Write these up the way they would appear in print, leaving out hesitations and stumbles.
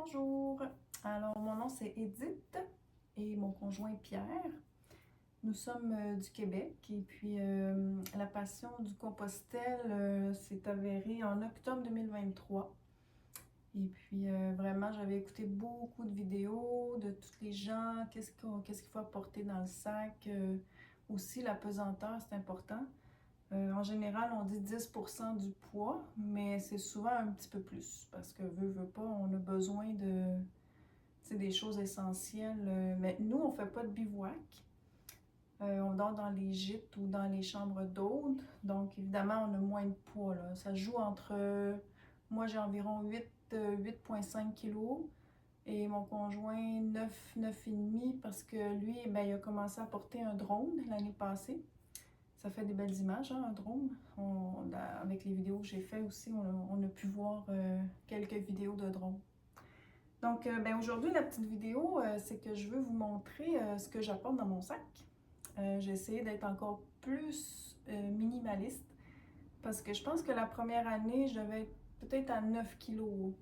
Bonjour, alors mon nom c'est Edith et mon conjoint Pierre. Nous sommes du Québec et puis la passion du Compostelle s'est avérée en octobre 2023. Et puis vraiment j'avais écouté beaucoup de vidéos de tous les gens, qu'est-ce qu'il faut apporter dans le sac. Aussi la pesanteur c'est important. En général, on dit 10% du poids, mais c'est souvent un petit peu plus parce que veut pas, on a besoin de des choses essentielles. Mais nous, on fait pas de bivouac. On dort dans les gîtes ou dans les chambres d'hôtes. Donc, évidemment, on a moins de poids, là. Ça joue entre... moi, j'ai environ 8,5 kg et mon conjoint 9,5 parce que lui, ben, il a commencé à porter un drone l'année passée. Ça fait des belles images, hein, un drone. Avec les vidéos que j'ai faites aussi, on a pu voir quelques vidéos de drone. Donc, ben aujourd'hui, la petite vidéo, c'est que je veux vous montrer ce que j'apporte dans mon sac. J'ai essayé d'être encore plus minimaliste parce que je pense que la première année, je devais être peut-être à 9 kilos.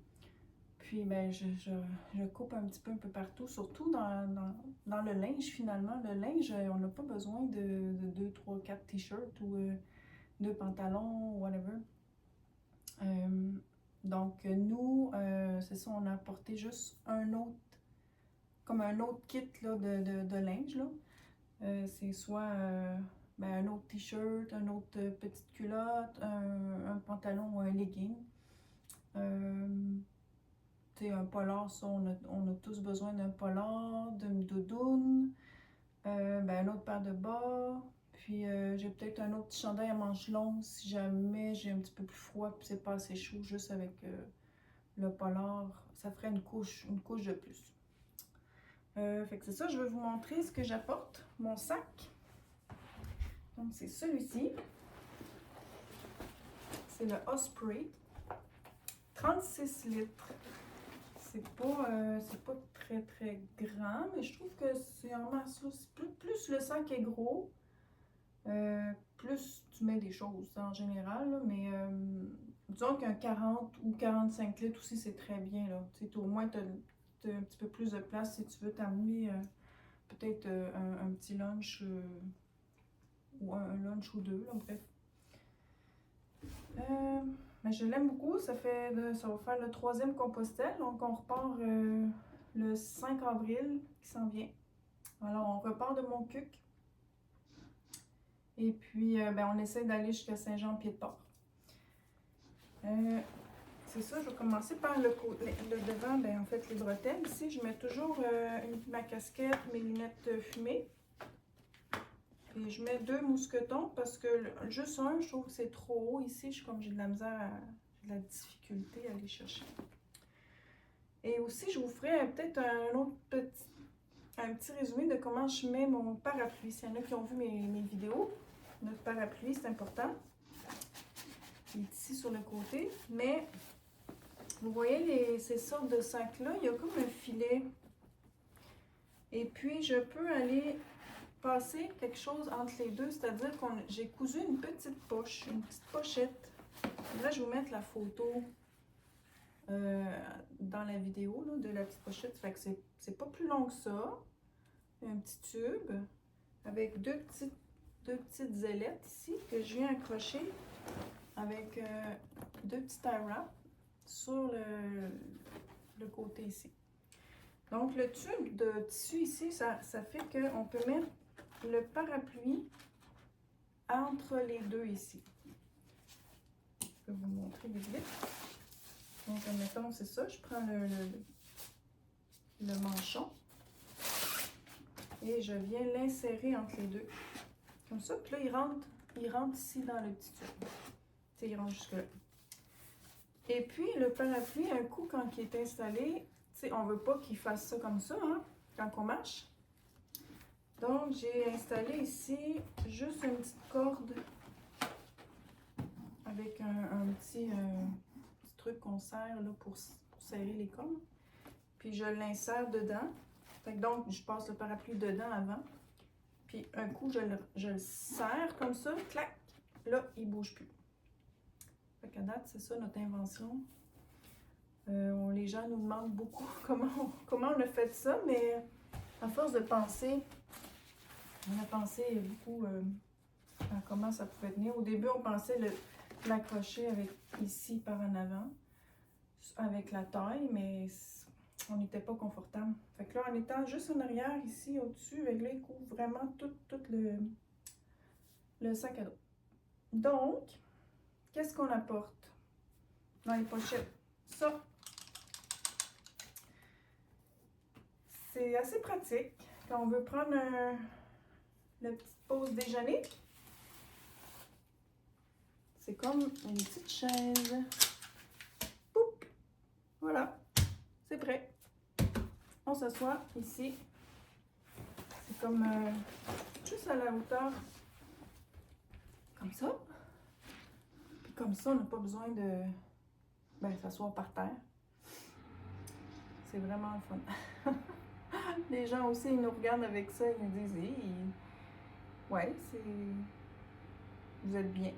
Puis, ben, je coupe un petit peu partout, surtout dans le linge finalement. Le linge, on n'a pas besoin de 2, 3, 4 t-shirts ou 2 pantalons, whatever. Donc, nous, c'est ça, on a apporté juste comme un autre kit là, de linge. C'est soit ben, un autre t-shirt, un autre petite culotte, un pantalon ou un legging. Un polar, ça, on a tous besoin d'un polar, d'une doudoune, ben, un autre paire de bas, puis j'ai peut-être un autre petit chandail à manches longues si jamais j'ai un petit peu plus froid puis c'est pas assez chaud, juste avec le polar, ça ferait une couche de plus. Fait que c'est ça, je vais vous montrer ce que j'apporte, mon sac. Donc c'est celui-ci, c'est le Osprey, 36 litres. C'est pas très grand, mais je trouve que c'est en masse. Plus le sac est gros, plus tu mets des choses en général. Là, mais disons qu'un 40 ou 45 litres aussi, c'est très bien. Là. Au moins, tu as un petit peu plus de place si tu veux t'amener peut-être un petit lunch ou un lunch ou deux. Là, bref. Mais je l'aime beaucoup, ça va faire le 3e Compostelle, donc on repart le 5 avril qui s'en vient. Alors on repart de Montcuq et puis ben, on essaie d'aller jusqu'à Saint-Jean-Pied-de-Port. C'est ça, je vais commencer par le devant, ben, en fait les bretelles. Ici je mets toujours ma casquette, mes lunettes fumées. Et je mets 2 mousquetons parce que juste un, je trouve que c'est trop haut. Ici, j'ai de la misère, j'ai de la difficulté à aller chercher. Et aussi, je vous ferai peut-être un petit résumé de comment je mets mon parapluie. S'il y en a qui ont vu mes vidéos, notre parapluie, c'est important. Il est ici sur le côté. Mais vous voyez ces sortes de sacs-là, il y a comme un filet. Et puis, je peux aller passer quelque chose entre les deux, c'est-à-dire que j'ai cousu une petite poche, une petite pochette. Là, je vais vous mettre la photo dans la vidéo là, de la petite pochette. Fait que c'est pas plus long que ça. Un petit tube avec deux petites ailettes ici que je viens accrocher avec 2 petits tie wraps sur le côté ici. Donc, le tube de tissu ici, ça fait qu'on peut mettre le parapluie entre les deux ici. Je peux vous montrer vite vite. Donc, admettons, c'est ça. Je prends le manchon et je viens l'insérer entre les deux. Comme ça. Puis là, il rentre ici dans le petit tube. Tu sais, il rentre jusque là. Et puis, le parapluie, un coup, quand il est installé, tu sais, on veut pas qu'il fasse ça comme ça, hein, quand on marche. Donc, j'ai installé ici juste une petite corde avec un petit truc qu'on serre là, pour serrer les cordes. Puis, je l'insère dedans. Fait que donc, je passe le parapluie dedans avant. Puis, un coup, je le serre comme ça. Clac! Là, il ne bouge plus. Fait qu'à date, c'est ça notre invention. Les gens nous demandent beaucoup comment on a fait ça, mais à force de penser, on a pensé beaucoup à comment ça pouvait tenir. Au début, on pensait l'accrocher avec ici par en avant, avec la taille, mais on n'était pas confortable. Fait que là, en étant juste en arrière, ici, au-dessus, avec là, il couvre vraiment tout le sac à dos. Donc, qu'est-ce qu'on apporte dans les pochettes? Ça, c'est assez pratique quand on veut prendre la petite pause déjeuner. C'est comme une petite chaise. Poup! Voilà, c'est prêt. On s'assoit ici. C'est comme juste à la hauteur. Comme ça. Puis comme ça, on n'a pas besoin de s'asseoir par terre. C'est vraiment le fun. Les gens aussi, ils nous regardent avec ça, ils nous disent hey, ouais, vous êtes bien.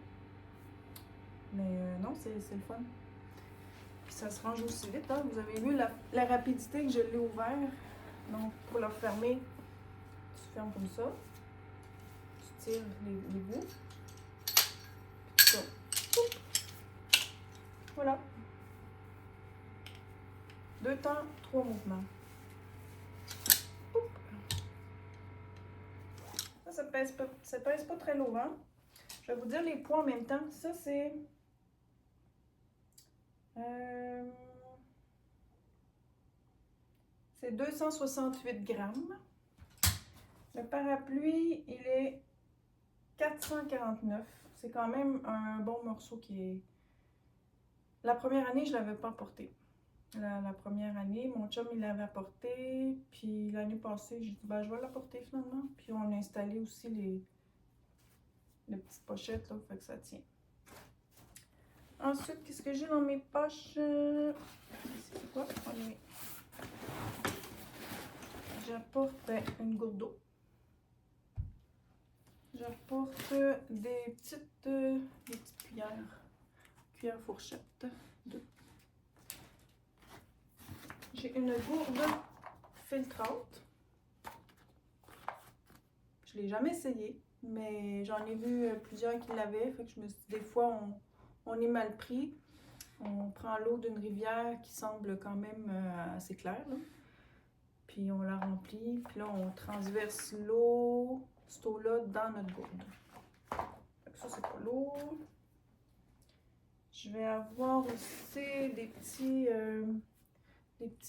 Mais non, c'est le fun. Puis ça se range aussi vite, hein? Vous avez vu la rapidité que je l'ai ouvert. Donc, pour le fermer, tu fermes comme ça. Tu tires les bouts. Puis ça. Oup. Voilà. 2 temps, 3 mouvements. Oup. Ça pèse pas très lourd, hein? Je vais vous dire les poids en même temps. Ça, c'est... c'est 268 grammes. Le parapluie, il est 449. C'est quand même un bon morceau qui est... La première année, je ne l'avais pas porté. La première année, mon chum, il l'avait apporté. Puis l'année passée, j'ai dit, je vais l'apporter finalement. Puis on a installé aussi les petites pochettes, là, fait que ça tient. Ensuite, qu'est-ce que j'ai dans mes poches? C'est quoi? J'apporte une gourde d'eau. J'apporte des petites cuillères fourchettes. 2. J'ai une gourde filtrante. Je ne l'ai jamais essayé, mais j'en ai vu plusieurs qui l'avaient. Fait que je me suis dit, des fois, on est mal pris. On prend l'eau d'une rivière qui semble quand même assez claire, là. Puis on la remplit. Puis là, on transverse l'eau, cette eau-là, dans notre gourde. Fait que ça, c'est pas lourd. Je vais avoir aussi des petits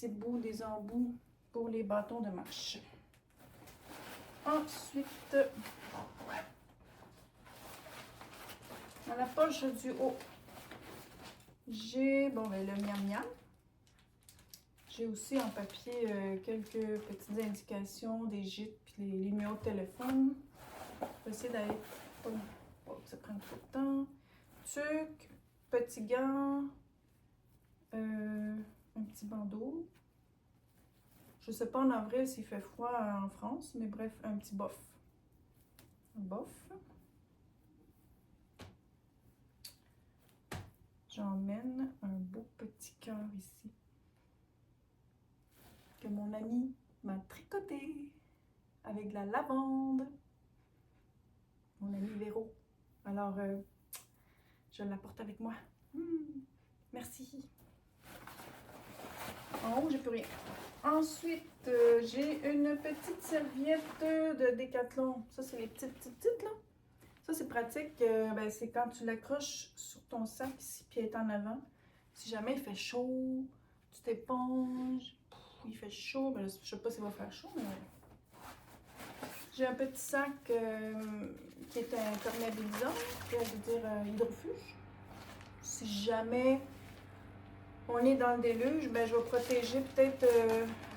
bouts, des embouts pour les bâtons de marche. Ensuite, dans la poche du haut, j'ai le miam miam. J'ai aussi en papier quelques petites indications des gîtes puis les numéros de téléphone. Je vais essayer d'aller pas que ça prenne trop de temps. Tuc, petit gant, un petit bandeau. Je sais pas en avril s'il fait froid en France, mais bref, un petit bof. Un bof. J'emmène un beau petit cœur ici que mon ami m'a tricoté avec de la lavande. Mon ami Véro. Alors, je l'apporte avec moi. Merci. En haut, j'ai plus rien. Ensuite, j'ai une petite serviette de Décathlon. Ça, c'est les petites là. Ça, c'est pratique. C'est quand tu l'accroches sur ton sac ici, puis elle est en avant. Si jamais il fait chaud, tu t'éponges. Il fait chaud. Je sais pas s'il va faire chaud, mais... J'ai un petit sac qui est imperméabilisant, qui veut dire hydrofuge. Si jamais on est dans le déluge, je vais protéger peut-être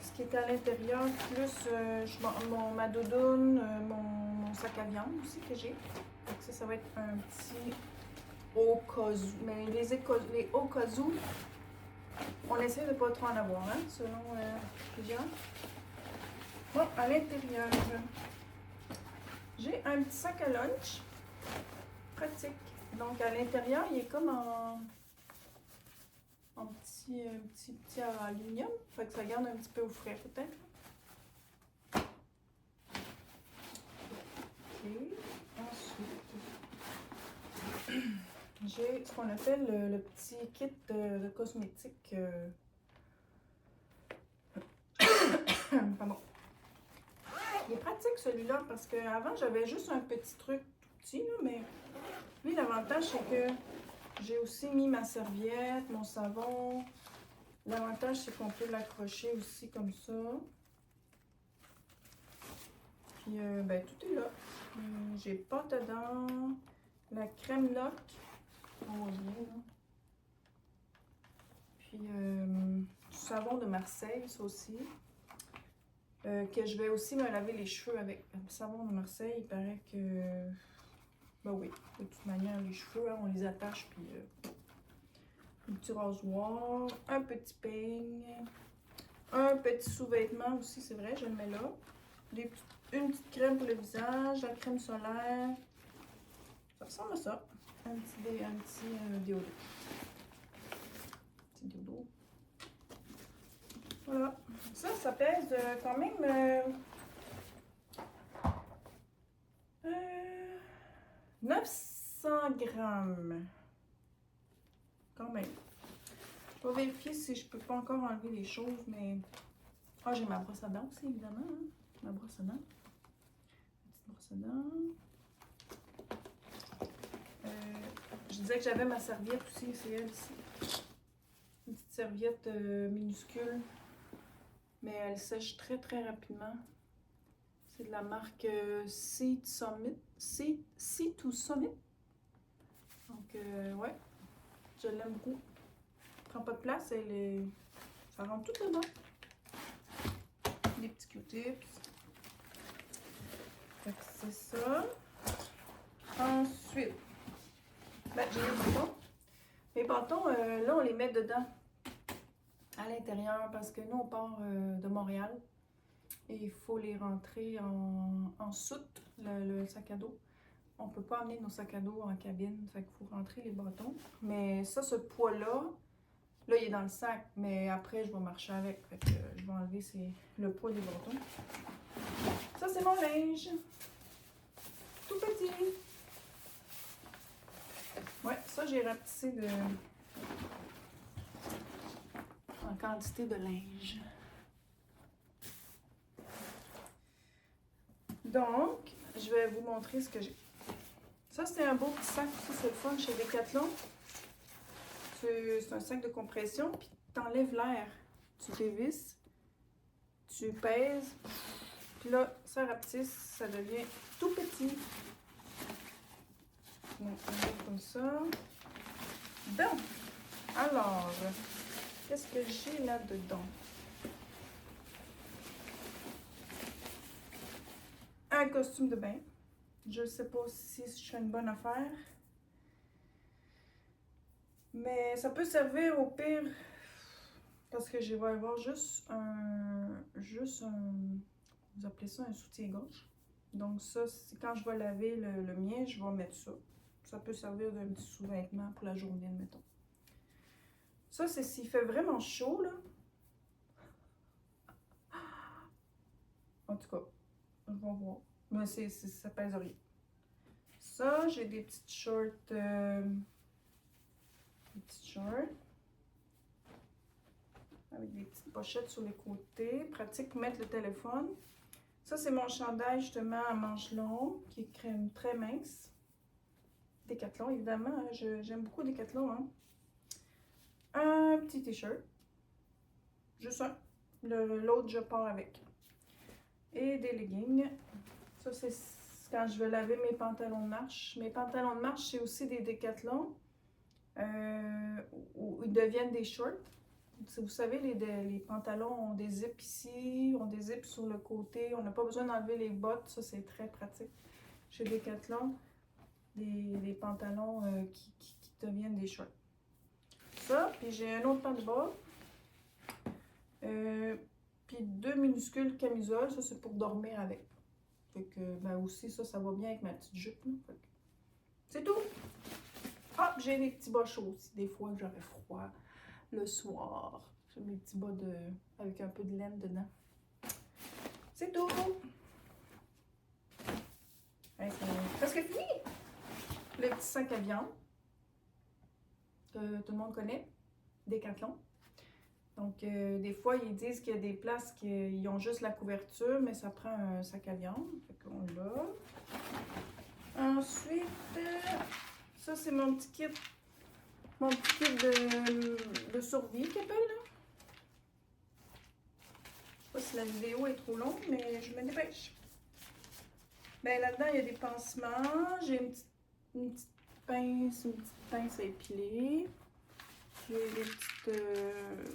ce qui est à l'intérieur, plus ma doudoune, mon sac à viande aussi que j'ai. Donc ça va être un petit au cas où. Mais les au cas où, on essaie de ne pas trop en avoir, hein, selon les gens. Bon, à l'intérieur, j'ai un petit sac à lunch pratique. Donc à l'intérieur, il est comme en petit aluminium. Fait que ça garde un petit peu au frais peut-être. Ok. Ensuite, j'ai ce qu'on appelle le petit kit de cosmétiques. Pardon. Il est pratique celui-là parce qu'avant j'avais juste un petit truc tout petit, là, mais lui l'avantage c'est que j'ai aussi mis ma serviette, mon savon. L'avantage c'est qu'on peut l'accrocher aussi comme ça. Puis ben tout est là. J'ai pâte à dents, la crème lock. On voit bien là. Puis du savon de Marseille, ça aussi. Que je vais aussi me laver les cheveux avec le savon de Marseille. Il paraît que, ben oui, de toute manière, les cheveux, hein, on les attache, puis un petit rasoir, un petit peigne, un petit sous-vêtement aussi, c'est vrai, je le mets là. Une petite crème pour le visage, la crème solaire. Ça ressemble à ça. Un petit déodorant. Petit déodorant. Voilà. Ça pèse quand même 900 grammes. Quand même. Je vais vérifier si je peux pas encore enlever les choses, mais... Ah, j'ai ma brosse à dents aussi, évidemment. Hein? Ma brosse à dents. Petite brosse à dents. Je disais que j'avais ma serviette aussi, c'est elle ici. Une petite serviette minuscule. Mais elle sèche très très rapidement. C'est de la marque Sea to Summit. Donc ouais, je l'aime beaucoup. Elle prend pas de place, ça rentre tout dedans. Des petits Q-tips. C'est ça. Ensuite, ben, j'ai les bâtons. Les bâtons, là on les met dedans. À l'intérieur parce que nous on part de Montréal et il faut les rentrer en soute, le sac à dos. On peut pas amener nos sacs à dos en cabine, fait qu'il faut rentrer les bâtons. Mais ça, ce poids-là, là il est dans le sac, mais après je vais marcher avec, fait que je vais enlever le poids des bâtons. Ça c'est mon linge, tout petit. Ouais, ça j'ai rapetissé en quantité de linge. Donc, je vais vous montrer ce que j'ai. Ça, c'est un beau petit sac aussi, c'est le fun chez Decathlon. C'est un sac de compression, puis tu enlèves l'air. Tu dévisses, tu pèses, puis là, ça rapetisse, ça devient tout petit. Donc, on met comme ça. Donc, alors, qu'est-ce que j'ai là-dedans? Un costume de bain. Je ne sais pas si je fais une bonne affaire. Mais ça peut servir au pire parce que je vais avoir juste un vous appelez ça un soutien-gorge. Donc ça, quand je vais laver le mien, je vais mettre ça. Ça peut servir d'un petit sous-vêtement pour la journée, mettons. Ça, c'est s'il fait vraiment chaud, là. En tout cas, je vais voir. Mais ça pèse rien. Ça, j'ai des petites shorts. Avec des petites pochettes sur les côtés. Pratique pour mettre le téléphone. Ça, c'est mon chandail justement à manches longues qui est crème très mince. Decathlon, évidemment. Hein, j'aime beaucoup Decathlon. Hein. Un petit t-shirt. Juste un. L'autre, je pars avec. Et des leggings. Ça, c'est quand je vais laver mes pantalons de marche. Mes pantalons de marche, c'est aussi des Decathlon. Où ils deviennent des shorts. Vous savez, les pantalons ont des zips ici, ont des zips sur le côté. On n'a pas besoin d'enlever les bottes. Ça, c'est très pratique. Chez Decathlon, des pantalons qui deviennent des shorts. Ça, puis j'ai un autre pan de bas. Puis deux minuscules camisoles. Ça, c'est pour dormir avec. Fait que, ben aussi, ça va bien avec ma petite jupe. C'est tout. Ah, j'ai des petits bas chauds aussi, des fois que j'aurais froid. le soir. J'ai mes petits bas avec un peu de laine dedans. C'est tout! Ouais, c'est presque fini! Le petit sac à viande que tout le monde connaît, Décathlon. Donc, des fois, ils disent qu'il y a des places qui ont juste la couverture, mais ça prend un sac à viande. Fait qu'on l'a. Ensuite, ça, c'est mon petit kit de survie qu'il appelle, là. Je sais pas si la vidéo est trop longue, mais je me dépêche. Ben, là-dedans, il y a des pansements. J'ai une petite pince à épiler. J'ai juste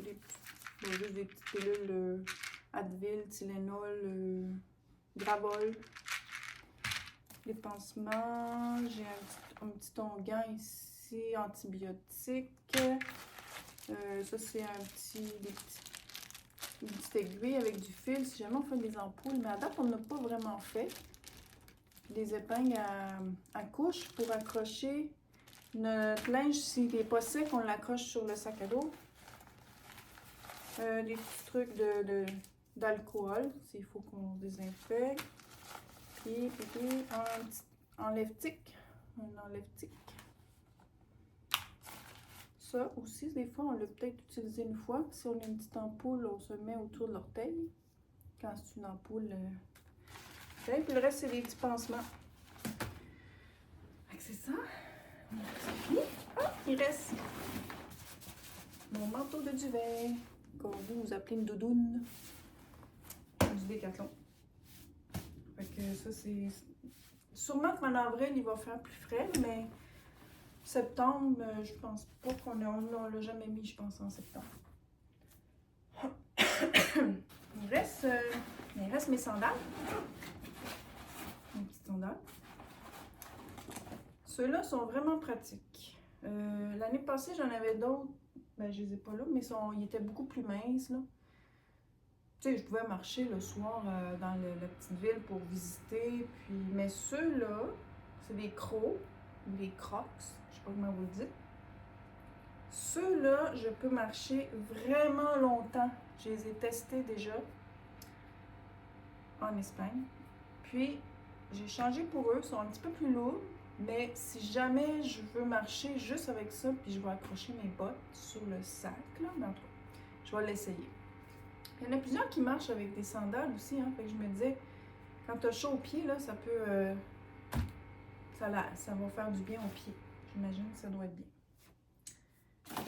des petites pilules Advil, Tylenol, Gravol. Des pansements. J'ai un petit onguent ici, antibiotique. Ça, c'est une petite aiguille avec du fil si jamais on fait des ampoules. Mais à date, on n'a pas vraiment fait. Des épingles à couche pour accrocher notre linge. S'il n'est pas sec, on l'accroche sur le sac à dos. Des petits trucs d'alcool, s'il faut qu'on désinfecte. Puis un petit enlève-tic. Un enlève-tic. Ça aussi, des fois, on l'a peut-être utilisé une fois. Si on a une petite ampoule, on se met autour de l'orteil. Quand c'est une ampoule. Puis le reste, c'est des petits pansements. C'est ça. C'est fini. Ah, il reste mon manteau de duvet, comme vous appelez une doudoune, du Décathlon. Fait que ça, c'est... Sûrement qu'en avril, il va faire plus frais, mais septembre, je pense pas qu'on l'a jamais mis, je pense, en septembre. Il reste mes sandales. Mes petites sandales. Ceux-là sont vraiment pratiques. L'année passée, j'en avais d'autres. Ben, je les ai pas là, mais ils étaient beaucoup plus minces, là. Tu sais, je pouvais marcher le soir dans la petite ville pour visiter. Mais ceux-là, c'est des crocs, des crocs, je sais pas comment vous le dites. Ceux-là, je peux marcher vraiment longtemps. Je les ai testés déjà en Espagne. Puis, j'ai changé pour eux. Ils sont un petit peu plus lourds. Mais si jamais je veux marcher juste avec ça, puis je vais accrocher mes bottes sur le sac, là, ben, je vais l'essayer. Il y en a plusieurs qui marchent avec des sandales aussi, hein. Fait que je me disais, quand tu as chaud aux pieds, là, ça peut... ça va faire du bien aux pieds. J'imagine que ça doit être bien.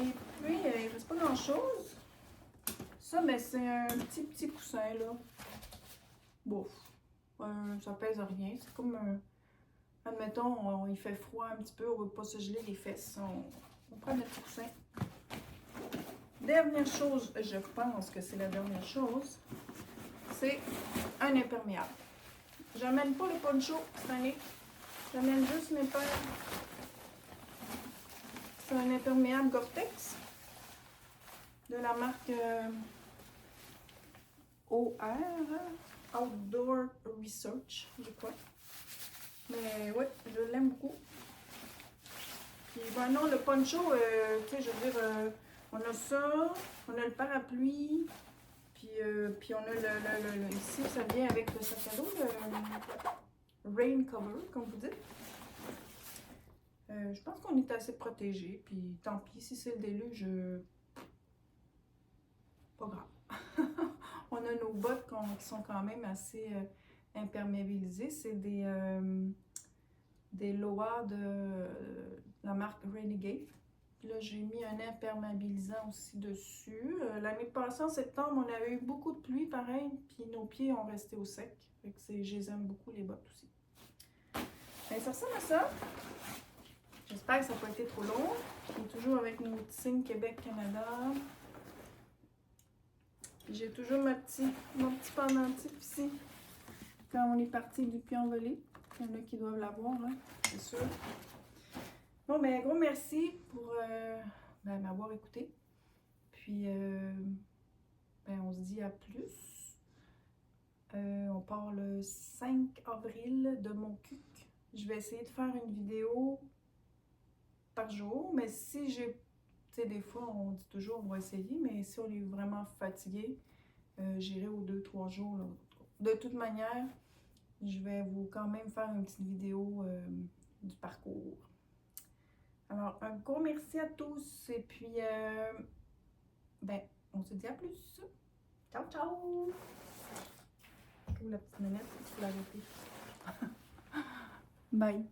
Et puis, il ne reste pas grand-chose. Ça, mais c'est un petit coussin, là. Bouf. Ça pèse rien. C'est comme un... Admettons, il fait froid un petit peu, on ne veut pas se geler les fesses. On prend notre coussin. Dernière chose, je pense que c'est la dernière chose, c'est un imperméable. J'amène pas le poncho cette année. J'amène juste mes paires. C'est un imperméable Gore-Tex de la marque OR, Outdoor Research, je crois. Mais ouais, je l'aime beaucoup. Puis ben non, le poncho, tu sais, je veux dire, on a ça, on a le parapluie, puis on a ici, ça vient avec le sac à dos, le rain cover, comme vous dites. Je pense qu'on est assez protégés, puis tant pis, si c'est le déluge, pas grave. On a nos bottes qui sont quand même assez imperméabilisées. C'est des Loa de la marque Renegade. Là, j'ai mis un imperméabilisant aussi dessus. L'année passée, en septembre, on avait eu beaucoup de pluie, pareil, puis nos pieds ont resté au sec. Fait que je les aime beaucoup, les bottes aussi. Ben, ça ressemble à ça. J'espère que ça n'a pas été trop long. On est toujours avec nos petits signes Québec-Canada. J'ai toujours mon petit pendentif ici. Quand on est parti du pied envolé. Il y en a qui doivent l'avoir, hein, c'est sûr. Bon, ben, gros merci pour m'avoir écouté. Puis, ben, on se dit à plus. On part le 5 avril de mon cuc. Je vais essayer de faire une vidéo par jour, mais si j'ai, tu Tu sais, des fois, on dit toujours on va essayer, mais si on est vraiment fatigué, j'irai aux 2-3 jours, là. De toute manière, je vais vous quand même faire une petite vidéo du parcours. Alors, un gros merci à tous et puis, ben, on se dit à plus. Ciao, ciao! Où la petite manette, tu peux l'arrêter. Bye!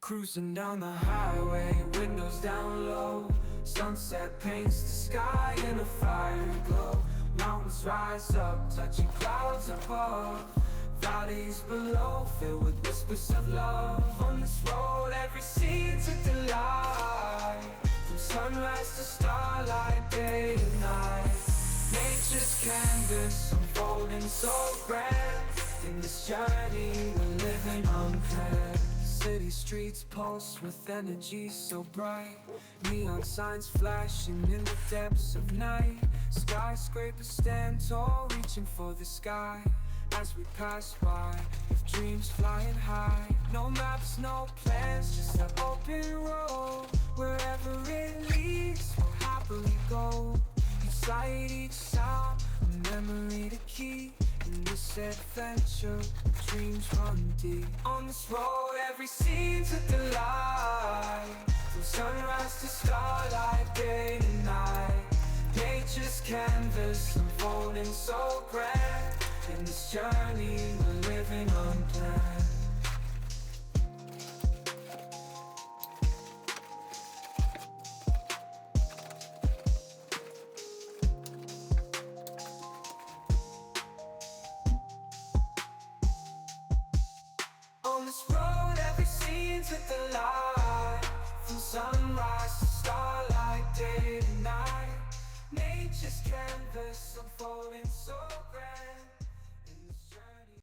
Cruising down the highway, windows down low. Sunset paints the sky in a fiery glow. Mountains rise up, touching clouds above. Valleys below, filled with whispers of love. On this road, every scene's a delight. From sunrise to starlight, day and night. Nature's canvas unfolding so grand. In this journey, we're living unplanned. City streets pulse with energy so bright. Neon signs flashing in the depths of night. Skyscrapers stand tall, reaching for the sky. As we pass by, with dreams flying high. No maps, no plans, just an open road. Wherever it leads, we'll happily go. Each sight, each sound, a memory to keep. In this adventure, dreams run deep. On this road, every scene's a delight. From sunrise to starlight, day and night. Nature's canvas unfolding so grand. In this journey, we're living unplanned. On this road, every scene's with the light. From sunrise to starlight, day to night. Nature's canvas unfolding so grand.